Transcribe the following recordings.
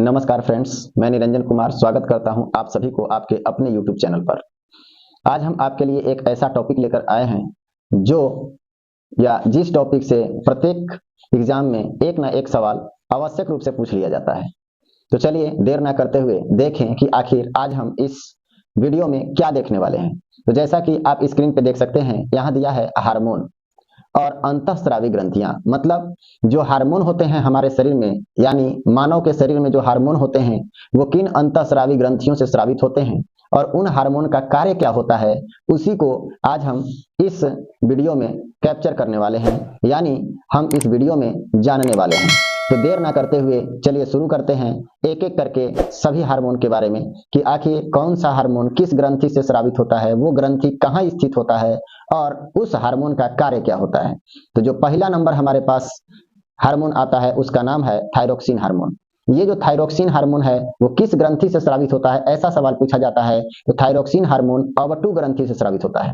नमस्कार फ्रेंड्स, मैं निरंजन कुमार स्वागत करता हूं आप सभी को आपके अपने YouTube चैनल पर। आज हम आपके लिए एक ऐसा टॉपिक लेकर आए हैं जो या जिस टॉपिक से प्रत्येक एग्जाम में एक ना एक सवाल आवश्यक रूप से पूछ लिया जाता है। तो चलिए देर ना करते हुए देखें कि आखिर आज हम इस वीडियो में क्या देखने वाले हैं। तो जैसा कि आप स्क्रीन पे देख सकते हैं, यहाँ दिया है हार्मोन और अंतःस्रावी ग्रंथियां। मतलब जो हार्मोन होते हैं हमारे शरीर में, यानी मानव के शरीर में जो हार्मोन होते हैं वो किन अंतःस्रावी ग्रंथियों से स्रावित होते हैं और उन हार्मोन का कार्य क्या होता है, उसी को आज हम इस वीडियो में कैप्चर करने वाले हैं, यानी हम इस वीडियो में जानने वाले हैं। तो देर ना करते हुए चलिए शुरू करते हैं एक एक करके सभी हार्मोन के बारे में कि आखिर कौन सा हार्मोन किस ग्रंथि से स्रावित होता है, वो ग्रंथि कहाँ स्थित होता है और उस हार्मोन का कार्य क्या होता है। तो जो पहला नंबर हमारे पास हार्मोन आता है उसका नाम है थायरोक्सिन हार्मोन। ये जो थायरोक्सिन हार्मोन है वो किस ग्रंथि से स्रावित होता है, ऐसा सवाल पूछा जाता है। तो थायरोक्सिन हार्मोन अवटु ग्रंथि से स्रावित होता है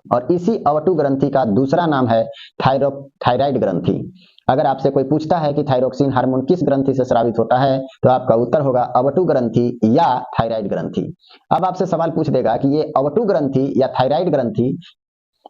और इसी अवटु ग्रंथि का दूसरा नाम है थायराइड ग्रंथि। अगर आपसे कोई पूछता है कि थायरोक्सिन हार्मोन किस ग्रंथि से स्रावित होता है, तो आपका उत्तर होगा अवटु ग्रंथि या थायराइड ग्रंथि। अब आपसे सवाल पूछ देगा कि ये अवटु ग्रंथि या थायराइड ग्रंथि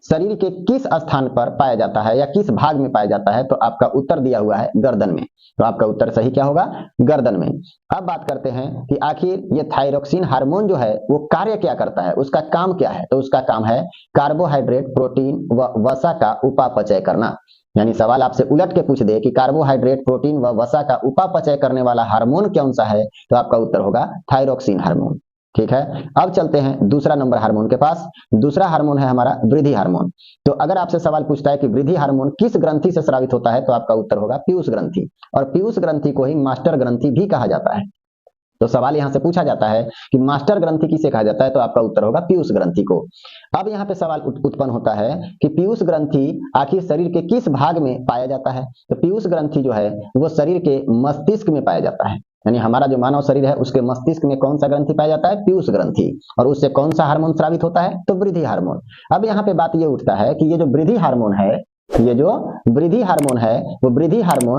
शरीर के किस स्थान पर पाया जाता है या किस भाग में पाया जाता है, तो आपका उत्तर दिया हुआ है गर्दन में। तो आपका उत्तर सही क्या होगा, गर्दन में। अब बात करते हैं कि आखिर ये थायरोक्सिन हार्मोन जो है वो कार्य क्या करता है, उसका काम क्या है। तो उसका काम है कार्बोहाइड्रेट, प्रोटीन व वसा का उपापचय करना। यानी सवाल आपसे उलट के पूछ दे कि कार्बोहाइड्रेट, प्रोटीन व वसा का उपापचय करने वाला हार्मोन कौन सा है, तो आपका उत्तर होगा थायरोक्सिन हार्मोन। ठीक है, अब चलते हैं दूसरा नंबर हार्मोन के पास। दूसरा हार्मोन है हमारा वृद्धि हार्मोन। तो अगर आपसे सवाल पूछता है कि वृद्धि हार्मोन किस ग्रंथि से स्रावित होता है, तो आपका उत्तर होगा पीयूष ग्रंथि। और पीयूष ग्रंथि को ही मास्टर ग्रंथि भी कहा जाता है। तो सवाल यहां से पूछा जाता है कि मास्टर ग्रंथि किसे कहा जाता है, तो आपका उत्तर होगा पीयूष ग्रंथि को। अब यहाँ पे सवाल उत्पन्न होता है कि पीयूष ग्रंथि आखिर शरीर के किस भाग में पाया जाता है। तो पीयूष ग्रंथि जो है वो शरीर के मस्तिष्क में पाया जाता है। यानी हमारा जो मानव शरीर है उसके मस्तिष्क में कौन सा ग्रंथि पाया जाता है, पीयूष ग्रंथि। और उससे कौन सा हार्मोन स्रावित होता है, तो वृद्धि हार्मोन। अब यहाँ पे बात ये उठता है कि ये जो वृद्धि हार्मोन है, ये जो वृद्धि हार्मोन है वो वृद्धि हार्मोन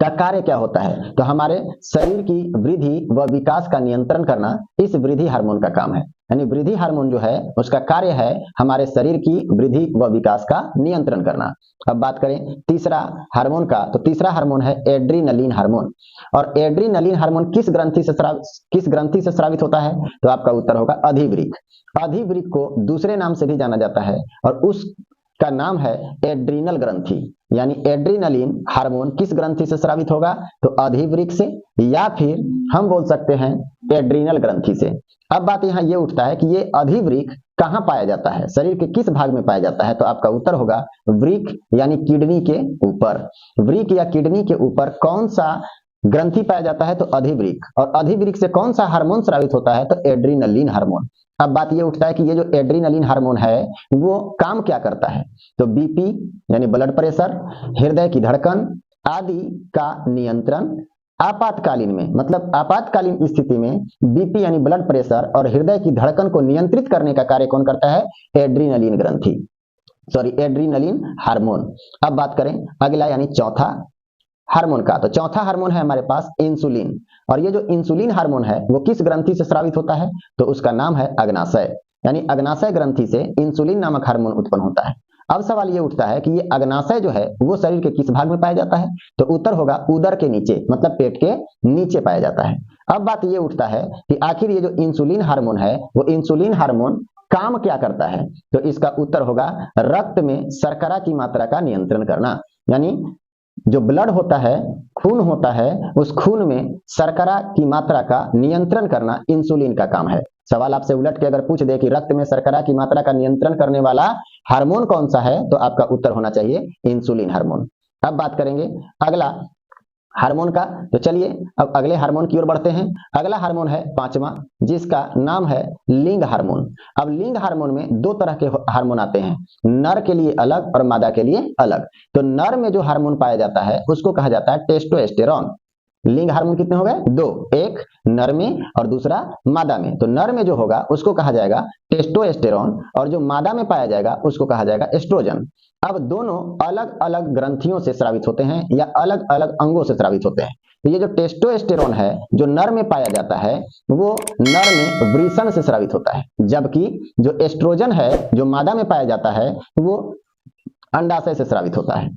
का कार्य क्या होता है। तो हमारे शरीर की वृद्धि व विकास का नियंत्रण करना इस वृद्धि हार्मोन का काम है। यानी वृद्धि हार्मोन जो है उसका कार्य है हमारे शरीर की वृद्धि व विकास का नियंत्रण करना। अब बात करें तीसरा हार्मोन का, तो तीसरा हार्मोन है एड्रीनलिन हार्मोन। और एड्रीनलिन हार्मोन किस ग्रंथि से स्रावित होता है, तो आपका उत्तर होगा अधिवृक्क। अधिवृक्क को दूसरे नाम से भी जाना जाता है और उसका नाम है एड्रीनल ग्रंथि। यानी एड्रीनलिन हार्मोन किस ग्रंथि से स्रावित होगा, तो अधिवृक्क से, या फिर हम बोल सकते हैं एड्रीनल ग्रंथि से। अब बात यहाँ ये उठता है कि ये अधिवृक्क कहाँ पाया जाता है, शरीर के किस भाग में पाया जाता है, तो आपका उत्तर होगा वृक्क यानी किडनी के ऊपर। वृक्क या किडनी के ऊपर कौन सा ग्रंथि पाया जाता है, तो अधिवृक्क। और अधिवृक्क से कौन सा हार्मोन स्रावित होता है, तो एड्रीनलिन हार्मोन। अब बात ये उठता है कि ये जो एड्रीनलिन हार्मोन है वो काम क्या करता है, तो बीपी यानी ब्लड प्रेशर, हृदय की धड़कन आदि का नियंत्रण आपातकालीन में, मतलब आपातकालीन स्थिति में बीपी यानी ब्लड प्रेशर और हृदय की धड़कन को नियंत्रित करने का कार्य कौन करता है, एड्रीनलिन ग्रंथि, एड्रीनलिन हार्मोन। अब बात करें अगला यानी चौथा हार्मोन का, तो चौथा हार्मोन है हमारे पास इंसुलिन। और ये जो इंसुलिन हार्मोन है वो किस ग्रंथि से स्रावित होता है, तो उसका नाम है अग्नाशय। यानी अग्नाशय ग्रंथि से इंसुलिन नामक हार्मोन उत्पन्न होता है। अब सवाल ये उठता है कि ये अग्नाशय जो है वो शरीर के किस भाग में पाया जाता है, तो उत्तर होगा उदर के नीचे, मतलब पेट के नीचे पाया जाता है। अब बात ये उठता है कि आखिर ये जो इंसुलिन हार्मोन है वो इंसुलिन हार्मोन काम क्या करता है, तो इसका उत्तर होगा रक्त में शर्करा की मात्रा का नियंत्रण करना। यानी जो ब्लड होता है, खून होता है, उस खून में शर्करा की मात्रा का नियंत्रण करना इंसुलिन का काम है। सवाल आपसे उलट के अगर पूछ दे कि रक्त में शर्करा की मात्रा का नियंत्रण करने वाला हार्मोन कौन सा है, तो आपका उत्तर होना चाहिए इंसुलिन हार्मोन। अब बात करेंगे अगला हार्मोन का, तो चलिए अब अगले हार्मोन की ओर बढ़ते हैं। अगला हार्मोन है पांचवा, जिसका नाम है लिंग हार्मोन। अब लिंग हार्मोन में दो तरह के हार्मोन आते हैं, नर के लिए अलग और मादा के लिए अलग। तो नर में जो हार्मोन पाया जाता है उसको कहा जाता है टेस्टोस्टेरॉन। लिंग हार्मोन कितने हो गए? 2, एक नर में और दूसरा मादा में। तो नर में जो होगा उसको कहा जाएगा टेस्टोस्टेरोन और जो मादा में पाया जाएगा उसको कहा जाएगा एस्ट्रोजन। अब दोनों अलग अलग ग्रंथियों से स्रावित होते हैं या अलग अलग अंगों से स्रावित होते हैं। तो ये जो टेस्टोस्टेरोन है जो नर में पाया जाता है वो नर में वृषण से स्रावित होता है, जबकि जो एस्ट्रोजन है जो मादा में पाया जाता है वो अंडाशय से स्रावित होता है।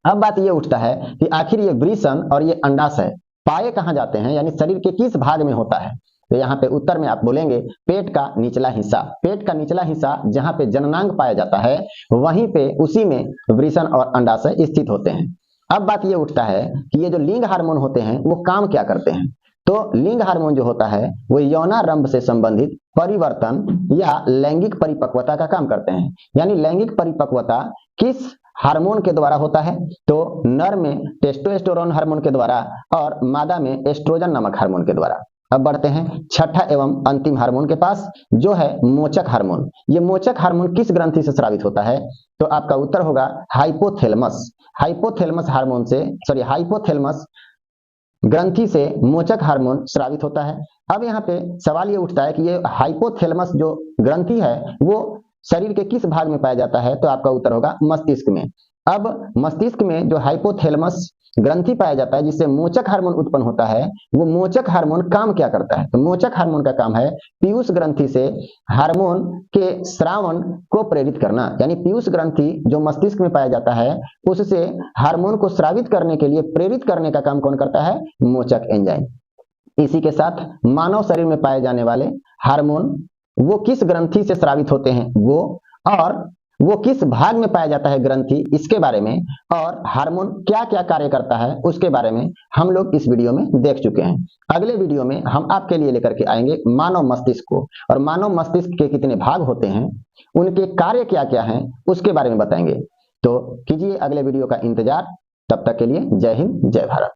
अब बात ये उठता है कि आखिर ये वृषण और ये अंडाशय पाए कहां जाते हैं, यानी शरीर के किस भाग में होता है? तो यहाँ पे उत्तर में आप बोलेंगे पेट का निचला हिस्सा। पेट का निचला हिस्सा जहां पे जननांग पाया जाता है वहीं पे उसी में वृषण और अंडाशय स्थित होते हैं। अब बात ये उठता है कि ये जो लिंग हार्मोन होते हैं वो काम क्या करते हैं? तो लिंग हार्मोन जो होता है वो यौनारंभ से संबंधित परिवर्तन या लैंगिक परिपक्वता का काम करते हैं। यानी लैंगिक परिपक्वता किस हार्मोन के द्वारा होता है? तो नर में टेस्टोस्टेरोन हार्मोन के द्वारा और मादा में एस्ट्रोजन नामक हार्मोन के द्वारा। अब बढ़ते हैं छठा एवं अंतिम हार्मोन के पास, जो है मोचक हार्मोन। ये मोचक हार्मोन किस ग्रंथि से स्रावित होता है? तो आपका उत्तर होगा हाइपोथैलेमस। हाइपोथैलेमस ग्रंथि से मोचक हार्मोन स्रावित होता है। अब यहाँ पे सवाल ये उठता है कि ये हाइपोथैलेमस जो ग्रंथि है वो शरीर के किस भाग में पाया जाता है? तो आपका उत्तर होगा मस्तिष्क में। अब मस्तिष्क में जो हाइपोथैलेमस ग्रंथि पाया जाता है जिससे मोचक हार्मोन उत्पन्न होता है, वो मोचक हार्मोन काम क्या करता है? तो मोचक हार्मोन का काम है पीयूष ग्रंथि से हार्मोन के स्रावण को प्रेरित करना। यानी पीयूष ग्रंथि जो मस्तिष्क में पाया जाता है उससे हार्मोन को स्रावित करने के लिए प्रेरित करने का काम कौन करता है? मोचक एंजाइम। इसी के साथ मानव शरीर में पाए जाने वाले हार्मोन वो किस ग्रंथि से स्रावित होते हैं वो, और वो किस भाग में पाया जाता है ग्रंथि, इसके बारे में, और हार्मोन क्या क्या कार्य करता है उसके बारे में हम लोग इस वीडियो में देख चुके हैं। अगले वीडियो में हम आपके लिए लेकर के आएंगे मानव मस्तिष्क को, और मानव मस्तिष्क के कितने भाग होते हैं, उनके कार्य क्या क्या हैं उसके बारे में बताएंगे। तो कीजिए अगले वीडियो का इंतजार। तब तक के लिए जय हिंद, जय भारत।